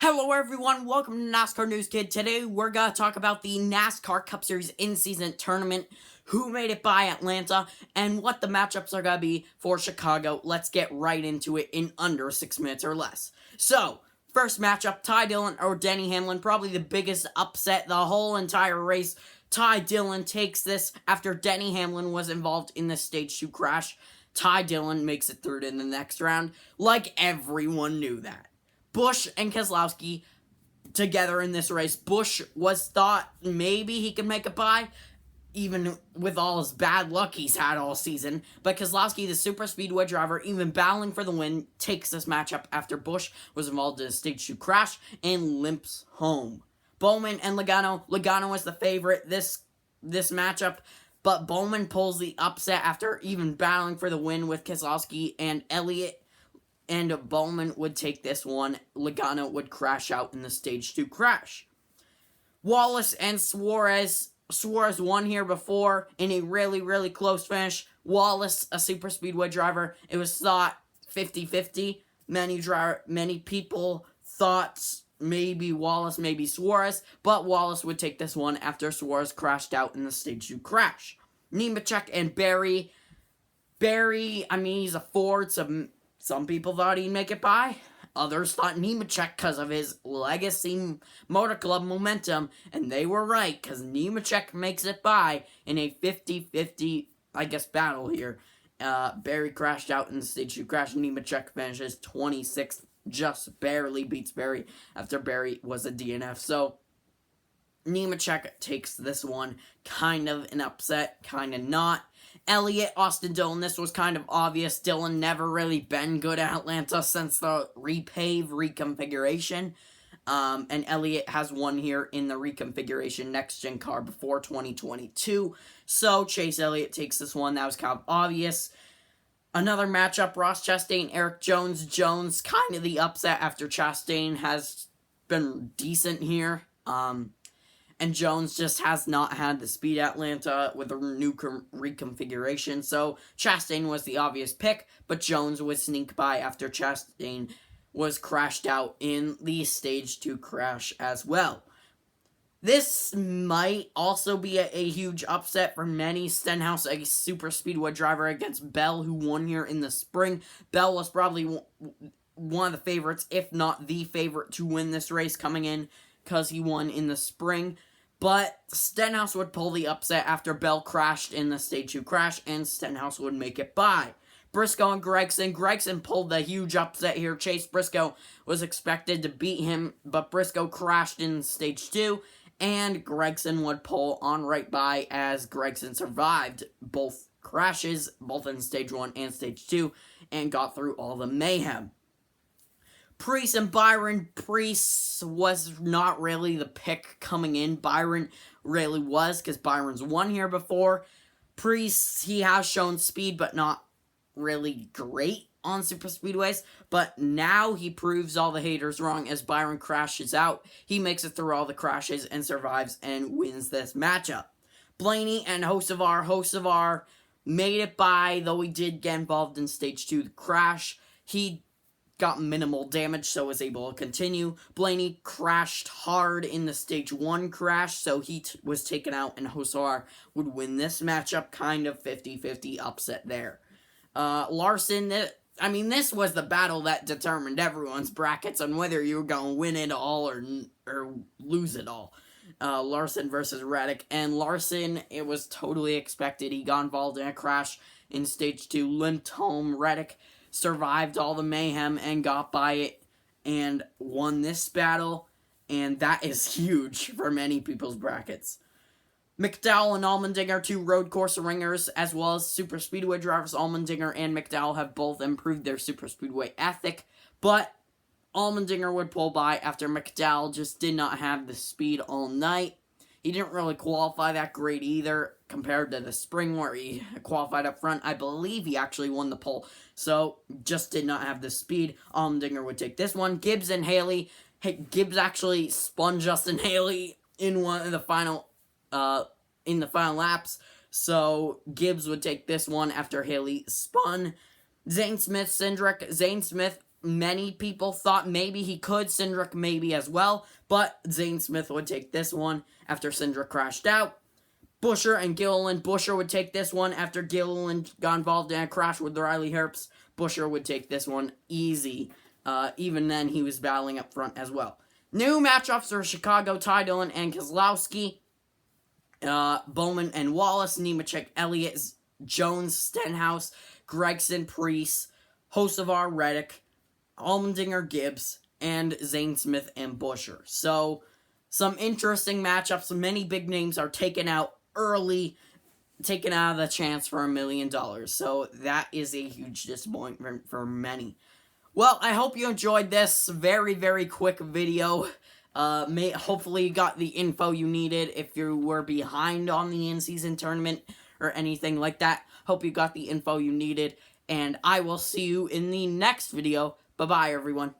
Hello everyone, welcome to NASCAR News Kid. Today we're going to talk about the NASCAR Cup Series in-season tournament, who made it by Atlanta, and what the matchups are going to be for Chicago. Let's get right into it in under 6 minutes or less. So, first matchup, Ty Dillon or Denny Hamlin, probably the biggest upset the whole entire race. Ty Dillon takes this after Denny Hamlin was involved in the Stage 2 crash. Ty Dillon makes it through to the next round, like everyone knew that. Busch and Keselowski together in this race. Busch was thought maybe he could make it by, even with all his bad luck he's had all season. But Keselowski, the super speedway driver, even battling for the win, takes this matchup after Busch was involved in a Stage 2 crash and limps home. Bowman and Logano. Logano was the favorite this matchup, but Bowman pulls the upset after even battling for the win with Keselowski and Elliott. And Bowman would take this one. Logano would crash out in the Stage 2 crash. Wallace and Suarez. Suarez won here before in a really close finish. Wallace, a super speedway driver. It was thought 50-50. Many people thought maybe Wallace, maybe Suarez, but Wallace would take this one after Suarez crashed out in the Stage 2 crash. Nemechek and Berry. Berry, he's a Ford, so some people thought he'd make it by. Others thought Nemechek because of his legacy Motor Club momentum. And they were right, because Nemechek makes it by in a 50-50, battle here. Berry crashed out in the Stage 2 crash. Nemechek finishes 26th. Just barely beats Berry after Berry was a DNF. So, Nemechek takes this one. Kind of an upset, kind of not. Elliott, Austin Dillon, this was kind of obvious. Dillon never really been good at Atlanta since the repave reconfiguration. And Elliott has won here in the reconfiguration next-gen car before 2022. So Chase Elliott takes this one. That was kind of obvious. Another matchup, Ross Chastain, Eric Jones. Jones, kind of the upset after Chastain has been decent here. And Jones just has not had the speed at Atlanta with a new reconfiguration. So Chastain was the obvious pick, but Jones would sneak by after Chastain was crashed out in the Stage 2 crash as well. This might also be a huge upset for many. Stenhouse, a super speedway driver, against Bell, who won here in the spring. Bell was probably one of the favorites, if not the favorite, to win this race coming in, because he won in the spring. But Stenhouse would pull the upset after Bell crashed in the Stage 2 crash, and Stenhouse would make it by. Briscoe and Gragson. Gragson pulled the huge upset here. Chase Briscoe was expected to beat him, but Briscoe crashed in Stage 2, and Gragson would pull on right by as Gragson survived both crashes, both in Stage 1 and Stage 2, and got through all the mayhem. Preece and Byron. Preece was not really the pick coming in. Byron really was, because Byron's won here before. Preece, he has shown speed, but not really great on super speedways. But now he proves all the haters wrong as Byron crashes out. He makes it through all the crashes and survives and wins this matchup. Blaney and Hocevar. Hocevar made it by, though he did get involved in Stage 2 crash. He got minimal damage, so was able to continue. Blaney crashed hard in the Stage 1 crash, so he was taken out, and Hocevar would win this matchup. Kind of 50-50 upset there. Larson, this was the battle that determined everyone's brackets on whether you were going to win it all or lose it all. Larson versus Reddick, and Larson, it was totally expected. He got involved in a crash in Stage 2, limped home. Reddick survived all the mayhem and got by it and won this battle, and that is huge for many people's brackets. McDowell and Allmendinger, two road course ringers, as well as super speedway drivers. Allmendinger and McDowell have both improved their super speedway ethic, but Allmendinger would pull by after McDowell just did not have the speed all night. He didn't really qualify that great either compared to the spring where he qualified up front. I believe he actually won the pole, so just did not have the speed. Allmendinger would take this one. Gibbs and Haley. Gibbs actually spun Justin Haley in one of the final laps, so Gibbs would take this one after Haley spun. Zane Smith, Cindric. Zane Smith Many people thought maybe he could, Cindric maybe as well, but Zane Smith would take this one after Cindric crashed out. Buescher and Gilliland. Buescher would take this one after Gilliland got involved in a crash with Riley Herbst. Buescher would take this one easy. Even then, he was battling up front as well. New matchups are Chicago, Ty Dillon and Keselowski. Bowman and Wallace. Nemechek, Elliott, Jones, Stenhouse, Gregson, Priest, Hocevar, Reddick, Allmendinger, Gibbs, and Zane Smith and Buescher. So, some interesting matchups. Many big names are taken out early, taken out of the chance for $1 million. So, that is a huge disappointment for many. Well, I hope you enjoyed this very, very quick video. Hopefully you got the info you needed if you were behind on the in-season tournament or anything like that. Hope you got the info you needed, and I will see you in the next video. Bye-bye, everyone.